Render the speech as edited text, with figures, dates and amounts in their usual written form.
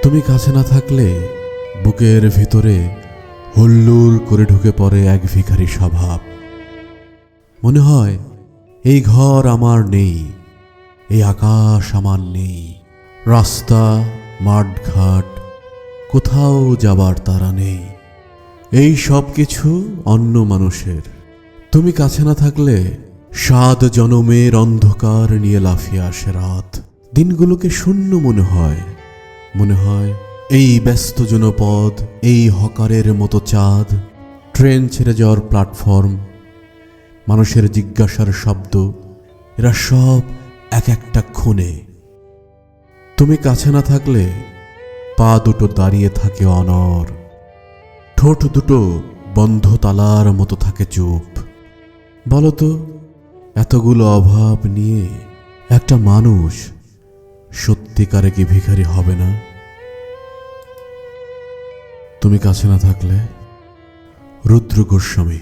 তুমি কাছে না থাকলে বুকের ভিতরে হুল্লোড় করে ঢুকে পড়ে এক ভিখারি স্বভাব। মনে হয় এই ঘর আমার নেই, এই আকাশ আমার নেই, রাস্তা মাঠঘাট কোথাও যাবার তারা নেই, এই সব কিছু অন্য মানুষের। তুমি কাছে না থাকলে 7 জনমের অন্ধকার নিয়ে লাফিয়ে আসে রাত। দিনগুলোকে শূন্য মনে হয়, মনে হয় এই ব্যস্ত জনপদ, এই হকারের মতো চাঁদ, ট্রেন ছেড়ে যাওয়ার প্ল্যাটফর্ম, মানুষের জিজ্ঞাসার শব্দ, এরা সব এক একটা খুনে। তুমি কাছে না থাকলে পা দুটো দাঁড়িয়ে থাকে অনড়, ঠোঁট দুটো বন্ধ তালার মতো থাকে চুপ। বলতো, এতগুলো অভাব নিয়ে একটা মানুষ সত্যিকারে কি ভিখারি হবে না? তুমি কাছে না থাকলে। রুদ্র গোস্বামী।